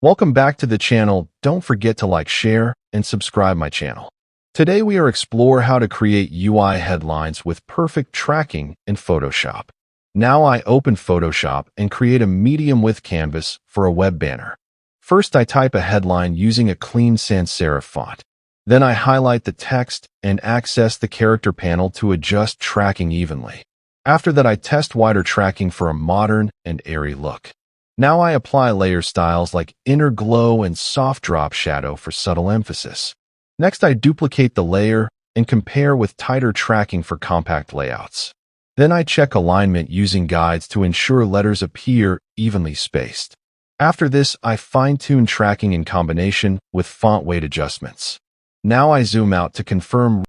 Welcome back to the channel. Don't forget to like, share, and subscribe my channel. Today we are explore how to create UI headlines with perfect tracking in Photoshop. Now I open Photoshop and create a medium width canvas for a web banner. First I type a headline using a clean sans serif font. Then I highlight the text and access the character panel to adjust tracking evenly. After that I test wider tracking for a modern and airy look. Now I apply layer styles like inner glow and soft drop shadow for subtle emphasis. Next I duplicate the layer and compare with tighter tracking for compact layouts. Then I check alignment using guides to ensure letters appear evenly spaced. After this, I fine-tune tracking in combination with font weight adjustments. Now I zoom out to confirm